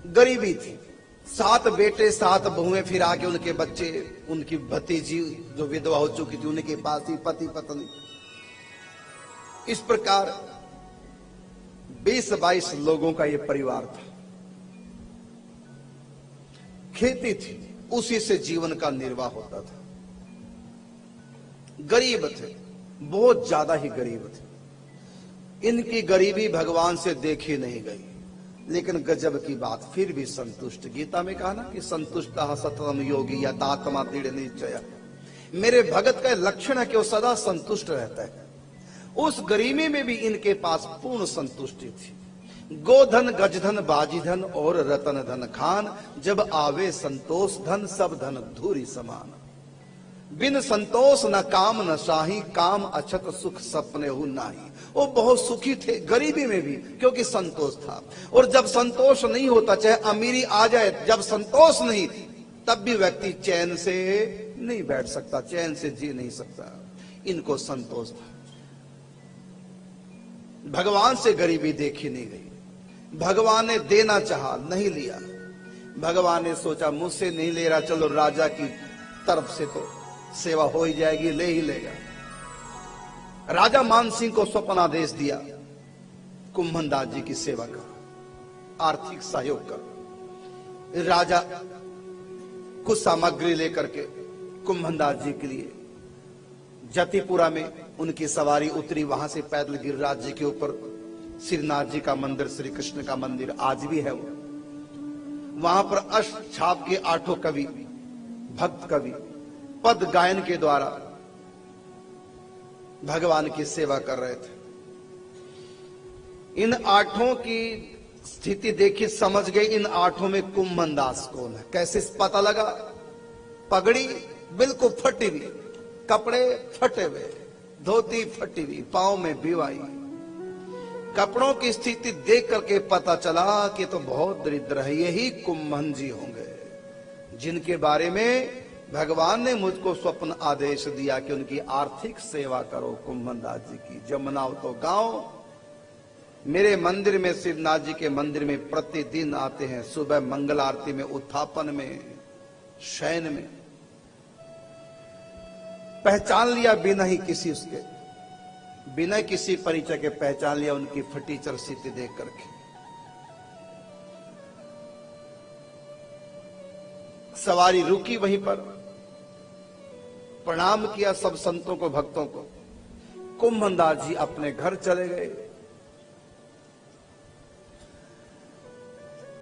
गरीबी थी, 7 बेटे 7 बहुएं, फिर आके उनके बच्चे, उनकी भतीजी जो विधवा हो चुकी थी उनके पास ही पति पत्नी। इस प्रकार 20-22 लोगों का यह परिवार था। खेती थी, उसी से जीवन का निर्वाह होता था। गरीब थे, बहुत ज्यादा ही गरीब थे। इनकी गरीबी भगवान से देखी नहीं गई, लेकिन गजब की बात, फिर भी संतुष्ट। गीता में कहा ना कि संतुष्टः सततम योगी यतात्मा दृढ़ निश्चय। मेरे भगत का लक्षण है कि वो सदा संतुष्ट रहता है। उस गरीबी में भी इनके पास पूर्ण संतुष्टि थी। गोधन गजधन बाजीधन और रतन धन खान, जब आवे संतोष धन सब धन धूरी समान। बिन संतोष न काम न शाही, काम अछत सुख सपने हु नाही। वो बहुत सुखी थे गरीबी में भी, क्योंकि संतोष था। और जब संतोष नहीं होता, चाहे अमीरी आ जाए, जब संतोष नहीं, तब भी व्यक्ति चैन से नहीं बैठ सकता, चैन से जी नहीं सकता। इनको संतोष था। भगवान से गरीबी देखी नहीं गई। भगवान ने देना चाहा, नहीं लिया। भगवान ने सोचा मुझसे नहीं ले रहा, चलो राजा की तरफ से तो सेवा हो ही जाएगी, ले ही लेगा। राजा मानसिंह को स्वप्न आदेश दिया, कुंभनदास जी की सेवा करो, आर्थिक सहयोग करो। राजा कुछ सामग्री लेकर के कुंभनदास जी के लिए जतिपुरा में उनकी सवारी उतरी। वहां से पैदल गिरिराज जी के ऊपर श्रीनाथ जी का मंदिर, श्री कृष्ण का मंदिर आज भी है वो। वहां पर अष्टछाप के 8 कवि, भक्त कवि पद गायन के द्वारा भगवान की सेवा कर रहे थे। इन 8 की स्थिति देखी, समझ गए इन 8 में कुंभनदास कौन है। कैसे पता लगा? पगड़ी बिल्कुल फटी हुई, कपड़े फटे हुए, धोती फटी हुई, पांव में बिवाई। कपड़ों की स्थिति देख करके पता चला कि तो बहुत दरिद्र है। यही कुंभन जी होंगे जिनके बारे में भगवान ने मुझको स्वप्न आदेश दिया कि उनकी आर्थिक सेवा करो। कुंभनदास जी की जमुना तो गांव, मेरे मंदिर में, श्रीनाथ जी के मंदिर में प्रतिदिन आते हैं। सुबह मंगल आरती में, उत्थापन में, शयन में। पहचान लिया बिना ही किसी उसके, बिना किसी परिचय के पहचान लिया उनकी फटी स्थिति देख करके। सवारी रुकी वहीं पर, प्रणाम किया सब संतों को, भक्तों को। कुंभनदास जी अपने घर चले गए।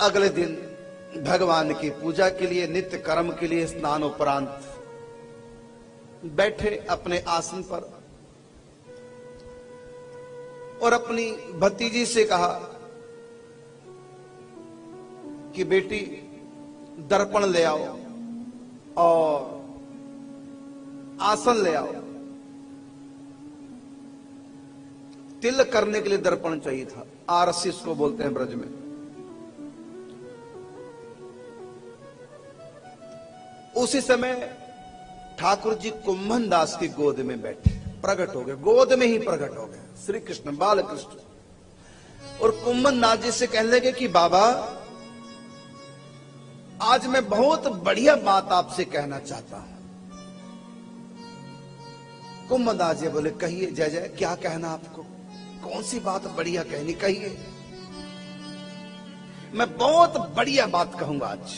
अगले दिन भगवान की पूजा के लिए, नित्य कर्म के लिए स्नान उपरांत बैठे अपने आसन पर और अपनी भतीजी से कहा कि बेटी दर्पण ले आओ और आसन ले आओ। तिल करने के लिए दर्पण चाहिए था, आरसी इसको बोलते हैं ब्रज में। उसी समय ठाकुर जी कुंभनदास की गोद में बैठे, प्रकट हो गए, गोद में ही प्रकट हो गए श्री कृष्ण, बाल कृष्ण। और कुंभनदास जी से कहने लगे कि बाबा, आज मैं बहुत बढ़िया बात आपसे कहना चाहता हूं। कुंभनदास जी बोले, कहिए जय जय, क्या कहना आपको? कौन सी बात बढ़िया कहनी, कहिए। मैं बहुत बढ़िया बात कहूंगा आज।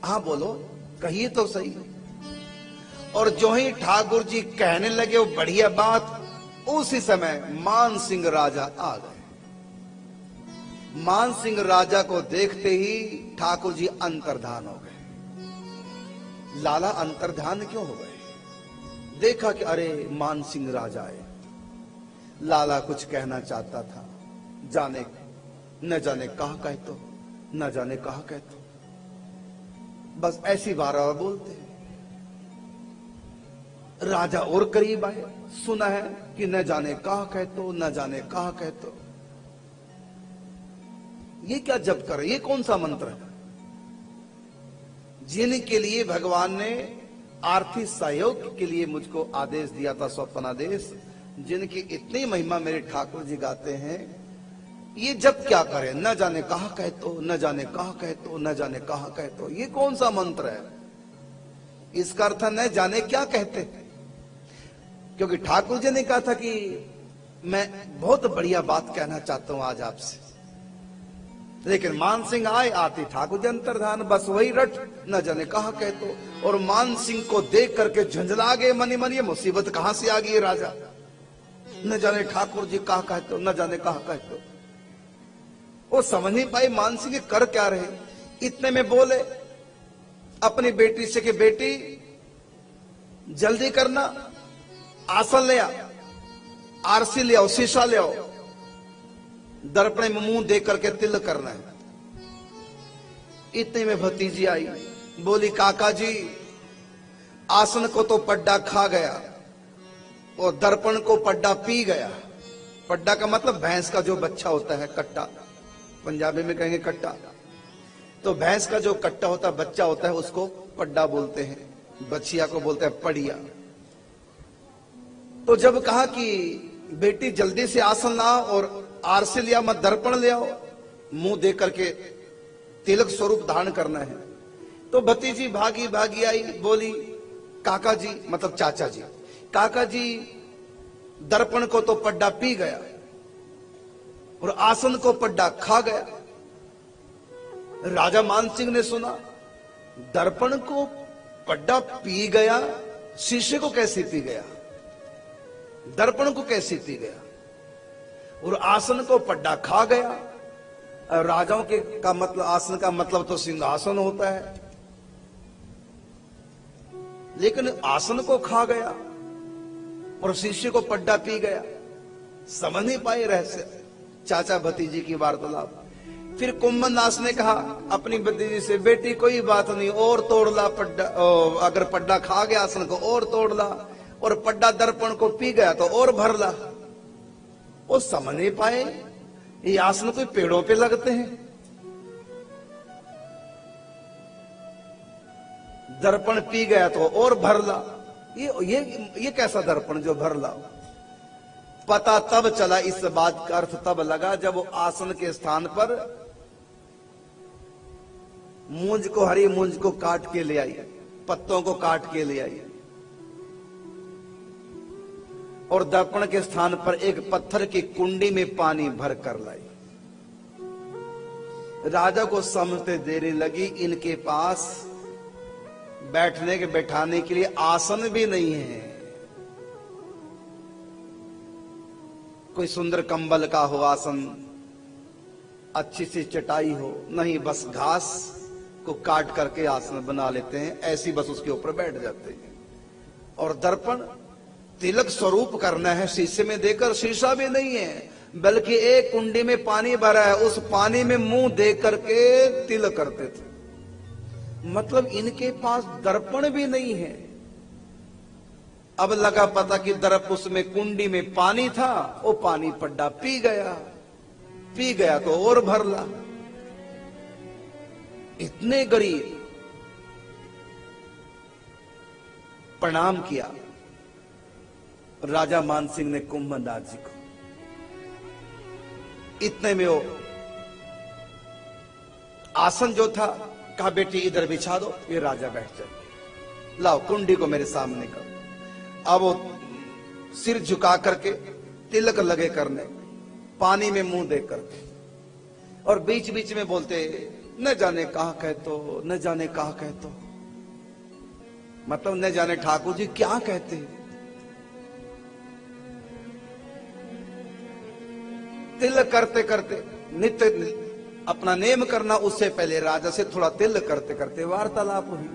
हाँ बोलो, कहिए तो सही। और जो ही ठाकुर जी कहने लगे वो बढ़िया बात, उसी समय मानसिंह राजा आ गए। मानसिंह राजा को देखते ही ठाकुर जी अंतर्धान हो गए। लाला अंतर्धान क्यों हो गए? देखा कि अरे मानसिंह राजा आए। लाला कुछ कहना चाहता था, जाने न जाने कहां कह तो, न जाने कहां कह तो, बस ऐसी बार बोलते। राजा और करीब आए, सुना है कि न जाने कहां कह तो, न जाने कहां कह तो। ये क्या जप कर, ये कौन सा मंत्र है? जिनके लिए भगवान ने आर्थिक सहयोग के लिए मुझको आदेश दिया था, स्वप्नादेश, जिनकी इतनी महिमा मेरे ठाकुर जी गाते हैं, ये जब क्या करे, न जाने कहा कह तो, न जाने कहा कह तो, न जाने कहा कह तो, ये कौन सा मंत्र है? इसका अर्थ न जाने क्या कहते। क्योंकि ठाकुर जी ने कहा था कि मैं बहुत बढ़िया बात कहना चाहता हूं आज आपसे, लेकिन मान सिंह आती ठाकुर जी अंतर्धान, बस वही रट न जाने कहा कह तो। और मान सिंह को देख करके झंझला गए मनी मन, ये मुसीबत कहां से आ गई राजा, न जाने ठाकुर जी कहा कह तो, न जाने कहा कह तो। वो समझ नहीं पाई मान सिंह कर क्या रहे। इतने में बोले अपनी बेटी से कि बेटी जल्दी करना, आसन ले आओ, आरसी ले आओ, शीशा ले आओ, दर्पण में मुंह देख करके तिल करना है। इतने में भतीजी आई, बोली काका जी आसन को तो पड्डा खा गया और दर्पण को पड्डा पी गया। पड्डा का मतलब भैंस का जो बच्चा होता है, कट्टा, पंजाबी में कहेंगे कट्टा। तो भैंस का जो कट्टा होता है, बच्चा होता है, उसको पड्डा बोलते हैं, बछिया को बोलते हैं पड़िया। तो जब कहा कि बेटी जल्दी से आसन लाओ और आरसी लिया मत, दर्पण ले आओ, मुंह देख करके तिलक स्वरूप धारण करना है, तो भतीजी भागी भागी आई, बोली काका जी मतलब चाचा जी, काका जी दर्पण को तो पड्डा पी गया और आसन को पड्डा खा गया। राजा मानसिंह ने सुना दर्पण को पड्डा पी गया, शीशे को कैसे पी गया, दर्पण को कैसे पी गया, और आसन को पड्डा खा गया। राजाओं के का मतलब, आसन का मतलब तो सिंहासन होता है, लेकिन आसन को खा गया और शीशे को पड्डा पी गया। समझ नहीं पाए रहस्य चाचा भतीजी की वार्तालाप। फिर कुंभनदास ने कहा अपनी भतीजी से, बेटी कोई बात नहीं, और तोड़ ला पड्डा, अगर पड्डा खा गया आसन को और तोड़ ला, और पड्डा दर्पण को पी गया तो और भर ला। वो समझ नहीं पाए ये आसन कोई पेड़ों पे लगते हैं, दर्पण पी गया तो और भर ला, ये कैसा दर्पण जो भर ला। पता तब चला, इस बात का अर्थ तब लगा जब वो आसन के स्थान पर मूंज को, हरी मूंज को काट के ले आई, पत्तों को काट के ले आई, और दर्पण के स्थान पर एक पत्थर की कुंडी में पानी भर कर लाई। राजा को समझते देरी लगी, इनके पास बैठने के बैठाने के लिए आसन भी नहीं है, कोई सुंदर कंबल का हो आसन, अच्छी सी चटाई हो, नहीं बस घास को काट करके आसन बना लेते हैं, ऐसी बस उसके ऊपर बैठ जाते हैं। और दर्पण तिलक स्वरूप करना है, शीशे में देकर, शीशा भी नहीं है, बल्कि एक कुंडी में पानी भरा है, उस पानी में मुंह दे करके तिलक करते थे। मतलब इनके पास दर्पण भी नहीं है। अब लगा पता कि दर्प उसमें कुंडी में पानी था, वो पानी पड्डा पी गया तो और भर ला। इतने गरीब। प्रणाम किया राजा मानसिंह ने कुंभनदास जी को। इतने में वो आसन जो था, कहा बेटी इधर बिछा दो, ये राजा बैठ जाए, लाओ कुंडी को मेरे सामने करो। अब वो सिर झुका करके तिलक लगे करने, पानी में मुंह दे करके, और बीच बीच में बोलते न जाने कहा कह तो, न जाने कहा कह तो, मतलब न जाने ठाकुर जी क्या कहते हैं। तिलक करते करते, नित्य अपना नेम करना, उससे पहले राजा से थोड़ा तिलक करते करते वार्तालाप हुई।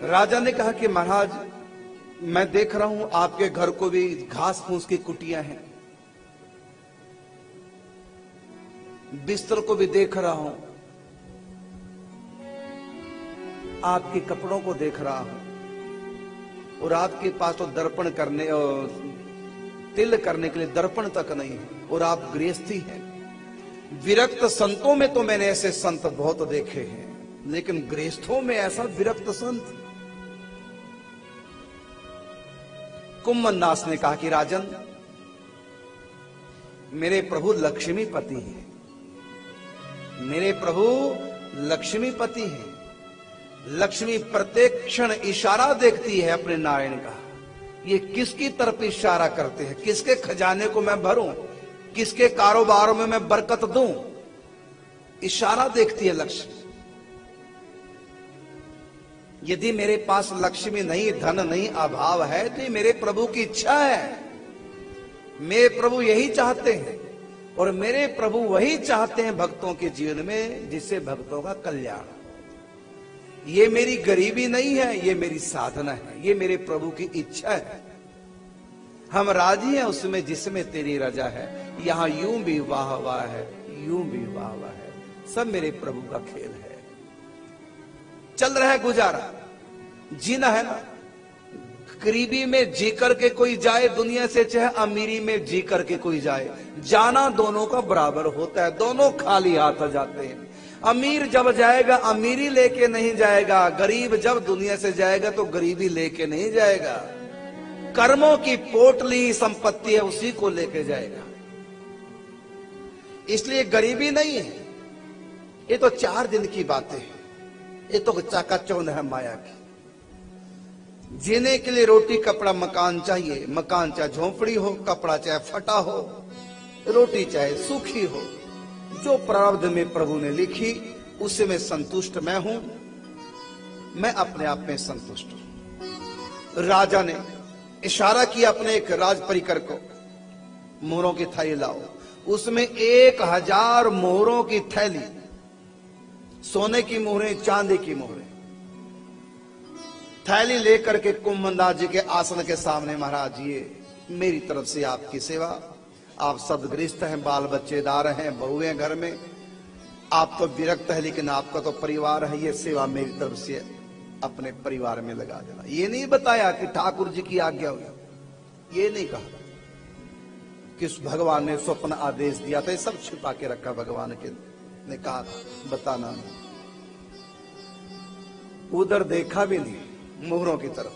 राजा ने कहा कि महाराज मैं देख रहा हूं आपके घर को भी घास फूस की कुटियां हैं, बिस्तर को भी देख रहा हूं, आपके कपड़ों को देख रहा हूं, और आपके पास तो दर्पण करने और तिल करने के लिए दर्पण तक नहीं है, और आप गृहस्थी हैं। विरक्त संतों में तो मैंने ऐसे संत बहुत देखे हैं, लेकिन गृहस्थों में ऐसा विरक्त संत। कुंभनदास ने कहा कि राजन मेरे प्रभु लक्ष्मीपति हैं, मेरे प्रभु लक्ष्मीपति हैं। लक्ष्मी प्रत्येक क्षण इशारा देखती है अपने नारायण का, ये किसकी तरफ इशारा करते हैं, किसके खजाने को मैं भरूं, किसके कारोबारों में मैं बरकत दूं, इशारा देखती है लक्ष्मी। यदि मेरे पास लक्ष्मी नहीं, धन नहीं, अभाव है, तो ये मेरे प्रभु की इच्छा है। मेरे प्रभु यही चाहते हैं, और मेरे प्रभु वही चाहते हैं भक्तों के जीवन में जिससे भक्तों का कल्याण। ये मेरी गरीबी नहीं है, ये मेरी साधना है, ये मेरे प्रभु की इच्छा है। हम राजी हैं उसमें जिसमें तेरी रजा है। यहां यूं भी वाह वाह है, यूं भी वाह वाह है, सब मेरे प्रभु का खेल है। चल रहा है गुजारा, जीना है ना। गरीबी में जी करके कोई जाए दुनिया से, चाहे अमीरी में जी करके कोई जाए, जाना दोनों का बराबर होता है, दोनों खाली हाथ जाते हैं। अमीर जब जाएगा अमीरी लेके नहीं जाएगा, गरीब जब दुनिया से जाएगा तो गरीबी लेके नहीं जाएगा। कर्मों की पोटली संपत्ति है, उसी को लेके जाएगा। इसलिए गरीबी नहीं है, ये तो 4 दिन की बातें हैं, ये तो चाकाचौंध है माया की। जीने के लिए रोटी कपड़ा मकान चाहिए, मकान चाहे झोंपड़ी हो, कपड़ा चाहे फटा हो, रोटी चाहे सूखी हो, जो प्रारब्ध में प्रभु ने लिखी उससे मैं संतुष्ट मैं हूं, मैं अपने आप में संतुष्ट हूं। राजा ने इशारा किया अपने एक राज परिकर को, मोहरों की थैली लाओ। उसमें 1000 मोहरों की थैली, सोने की मोहरें, चांदी की मोहरें, थैली लेकर के कुंभनदास जी के आसन के सामने, महाराज ये मेरी तरफ से आपकी सेवा, आप सदगृहस्थ हैं, बाल बच्चेदार हैं, बहुएं घर में, आप तो विरक्त है लेकिन आपका तो परिवार है, ये सेवा मेरी तरफ से अपने परिवार में लगा देना। ये नहीं बताया कि ठाकुर जी की आज्ञा हुई, ये नहीं कहा कि भगवान ने स्वप्न आदेश दिया था, ये सब छुपा के रखा भगवान के ने कहा था बताना नहीं। उधर देखा भी नहीं मोहरों की तरफ।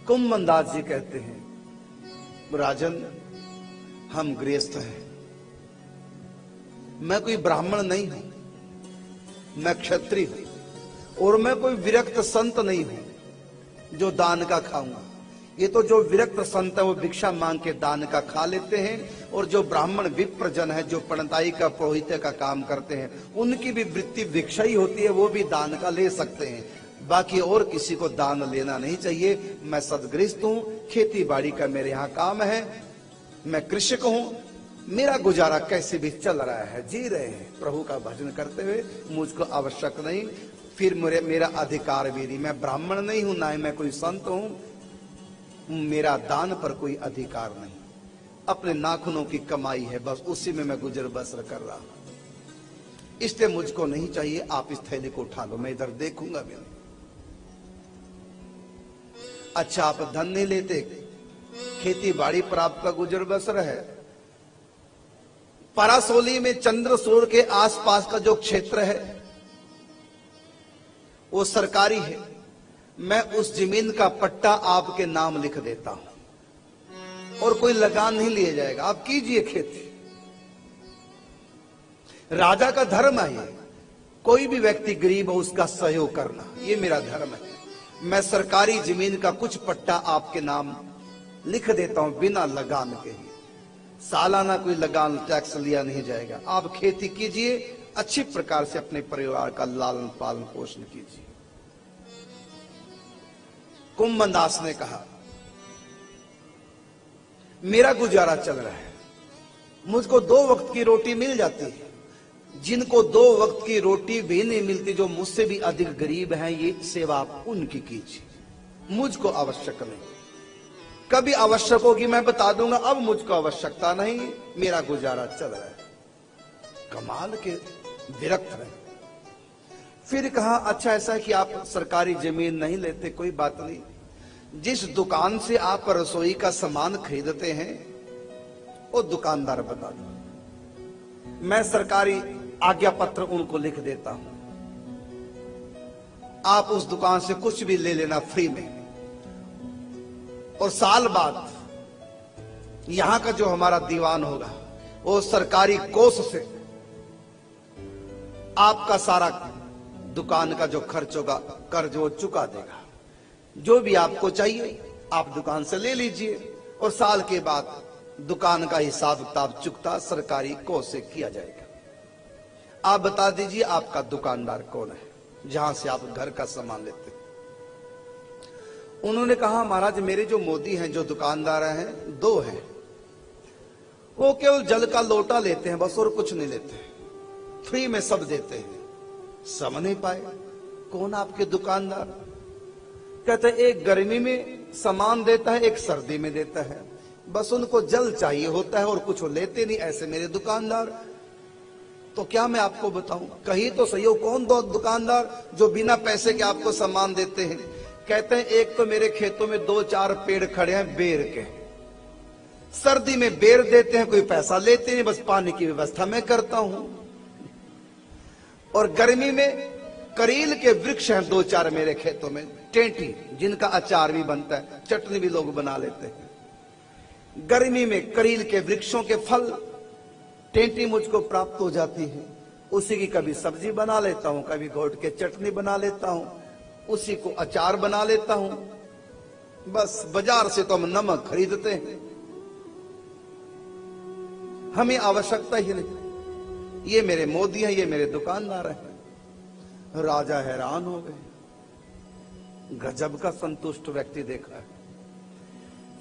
कुंभनदास जी कहते हैं, राजन हम गृहस्थ हैं, मैं कोई ब्राह्मण नहीं हूं, मैं क्षत्रिय हूं, और मैं कोई विरक्त संत नहीं हूं जो दान का खाऊंगा। ये तो जो विरक्त संत है वो भिक्षा मांग के दान का खा लेते हैं, और जो ब्राह्मण विप्रजन है, जो पंडिताई का पुरोहित का काम करते हैं, उनकी भी वृत्ति भिक्षा ही होती है, वो भी दान का ले सकते हैं, बाकी और किसी को दान लेना नहीं चाहिए। मैं सदगृहस्थ हूं, खेती बाड़ी का मेरे यहाँ काम है, मैं कृषक हूं, मेरा गुजारा कैसे भी चल रहा है, जी रहे हैं प्रभु का भजन करते हुए, मुझको आवश्यक नहीं, फिर मेरा अधिकार भी नहीं, मैं ब्राह्मण नहीं हूं, ना ही मैं कोई संत हूं, मेरा दान पर कोई अधिकार नहीं, अपने नाखूनों की कमाई है, बस उसी में मैं गुजर बसर कर रहा हूं, इसलिए मुझको नहीं चाहिए, आप इस थैली को उठा लो, मैं इधर देखूंगा भी नहीं। अच्छा आप धन नहीं लेते, खेती बाड़ी पर आपका गुजर बसर है। परासोली में चंद्रसूर के आसपास का जो क्षेत्र है वो सरकारी है, मैं उस जमीन का पट्टा आपके नाम लिख देता हूं और कोई लगान नहीं लिया जाएगा, आप कीजिए खेती। राजा का धर्म है, कोई भी व्यक्ति गरीब हो उसका सहयोग करना, ये मेरा धर्म है। मैं सरकारी जमीन का कुछ पट्टा आपके नाम लिख देता हूं बिना लगान के ही, सालाना कोई लगान टैक्स लिया नहीं जाएगा, आप खेती कीजिए, अच्छी प्रकार से अपने परिवार का लालन पालन पोषण कीजिए। कुंभनदास ने कहा, मेरा गुजारा चल रहा है, मुझको 2 वक्त की रोटी मिल जाती है, जिनको 2 वक्त की रोटी भी नहीं मिलती, जो मुझसे भी अधिक गरीब हैं, ये सेवा आप उनकी कीजिए, मुझको आवश्यक नहीं। कभी आवश्यक होगी मैं बता दूंगा, अब मुझको आवश्यकता नहीं, मेरा गुजारा चल रहा है। कमाल के विरक्त है। फिर कहा, अच्छा ऐसा है कि आप सरकारी जमीन नहीं लेते, कोई बात नहीं, जिस दुकान से आप रसोई का सामान खरीदते हैं वो दुकानदार बता दो, मैं सरकारी आज्ञा पत्र उनको लिख देता हूं, आप उस दुकान से कुछ भी ले लेना फ्री में, और साल बाद यहां का जो हमारा दीवान होगा वो सरकारी कोष से आपका सारा दुकान का जो खर्च होगा कर्ज वो चुका देगा। जो भी आपको चाहिए आप दुकान से ले लीजिए और साल के बाद दुकान का हिसाब किताब चुकता सरकारी कोष से किया जाएगा। आप बता दीजिए आपका दुकानदार कौन है जहां से आप घर का सामान लेते हैं? उन्होंने कहा महाराज मेरे जो मोदी हैं, जो दुकानदार हैं, दो हैं। वो केवल जल का लोटा लेते हैं बस और कुछ नहीं लेते, फ्री में सब देते हैं। समझ नहीं पाए कौन आपके दुकानदार? कहते एक गर्मी में सामान देता है, एक सर्दी में देता है, बस उनको जल चाहिए होता है और कुछ वो लेते नहीं, ऐसे मेरे दुकानदार। तो क्या मैं आपको बताऊं, कहीं तो सही हो कौन दो दुकानदार जो बिना पैसे के आपको सामान देते हैं? कहते हैं एक तो मेरे खेतों में 2-4 पेड़ खड़े हैं बेर के, सर्दी में बेर देते हैं, कोई पैसा लेते नहीं, बस पानी की व्यवस्था मैं करता हूं। और गर्मी में करील के वृक्ष हैं 2-4 मेरे खेतों में, टेंटी, जिनका अचार भी बनता है, चटनी भी लोग बना लेते हैं। गर्मी में करील के वृक्षों के फल टेंटी मुझको प्राप्त हो जाती है, उसी की कभी सब्जी बना लेता हूं, कभी घोट के चटनी बना लेता हूं, उसी को अचार बना लेता हूं। बस बाजार से तो हम नमक खरीदते हैं, हमें आवश्यकता ही नहीं। ये मेरे मोदी हैं, ये मेरे दुकानदार हैं। राजा हैरान हो गए, गजब का संतुष्ट व्यक्ति देखा है।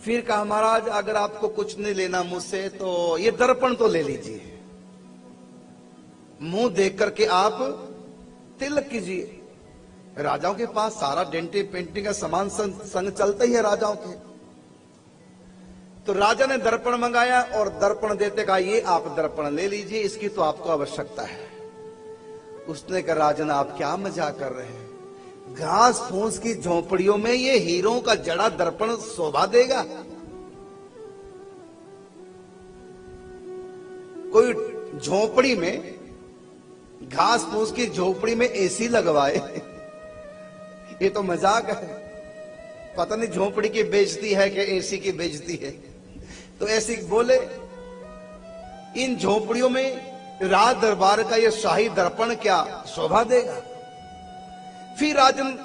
फिर कहा महाराज अगर आपको कुछ नहीं लेना मुझसे तो ये दर्पण तो ले लीजिए, मुंह देख करके आप तिलक कीजिए। राजाओं के पास सारा डेंटिंग पेंटिंग का सामान संग चलता ही है राजाओं के। तो राजा ने दर्पण मंगाया और दर्पण देते कहा ये आप दर्पण ले लीजिए, इसकी तो आपको आवश्यकता है। उसने कहा राजन आप क्या मजाक कर रहे हैं, घास फूस की झोपड़ियों में ये हीरों का जड़ा दर्पण शोभा देगा? कोई झोपड़ी में, घास फूस की झोपड़ी में एसी लगवाए, ये तो मजाक है। पता नहीं झोपड़ी की बेइज्जती है कि एसी की बेइज्जती है। तो ऐसी बोले इन झोपड़ियों में राज दरबार का ये शाही दर्पण क्या शोभा देगा? फिर राजन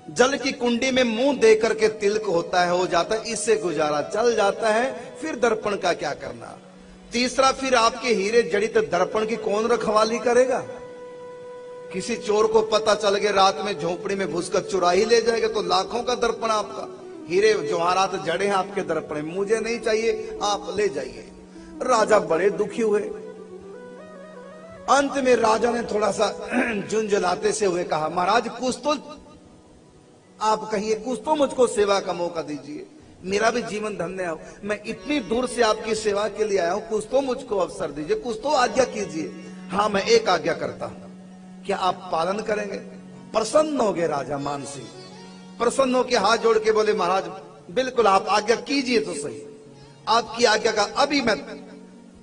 जल की कुंडी में मुंह दे करके तिलक होता है, हो जाता है, इससे गुजारा चल जाता है, फिर दर्पण का क्या करना? तीसरा फिर आपके हीरे जड़ित दर्पण की कौन रखवाली करेगा? किसी चोर को पता चल गया रात में झोपड़ी में घुसकर चुरा ही ले जाएगा तो लाखों का दर्पण आपका, हीरे जवाहरात जड़े हैं आपके दर्पण में, मुझे नहीं चाहिए आप ले जाइए। राजा बड़े दुखी हुए। अंत में राजा ने थोड़ा सा झुंझलाते से हुए कहा महाराज कुछ तो आप कहिए, कुछ तो मुझको सेवा का मौका दीजिए, मेरा भी जीवन धन्य हो, मैं इतनी दूर से आपकी सेवा के लिए आया हूं, कुछ तो मुझको अवसर दीजिए, कुछ तो आज्ञा कीजिए। हाँ मैं एक आज्ञा करता हूं, क्या आप पालन करेंगे? प्रसन्न हो गए राजा मान सिंह, प्रसन्न होकर हाथ जोड़ के बोले महाराज बिल्कुल आप आज्ञा कीजिए तो सही, आपकी आज्ञा का अभी मैं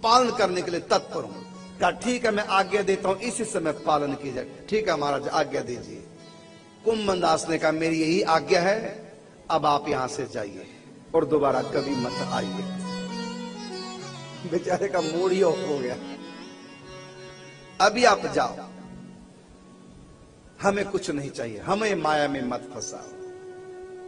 पालन करने के लिए तत्पर हूं। कहा ठीक है मैं आज्ञा देता हूं, इसी समय पालन कीजिए। ठीक है महाराज आज्ञा दीजिए। कुंभनदास ने कहा मेरी यही आज्ञा है, अब आप यहां से जाइए और दोबारा कभी मत आइए। बेचारे का मूड ही ऑफ हो गया, अभी आप जाओ, हमें कुछ नहीं चाहिए, हमें माया में मत फंसाओ।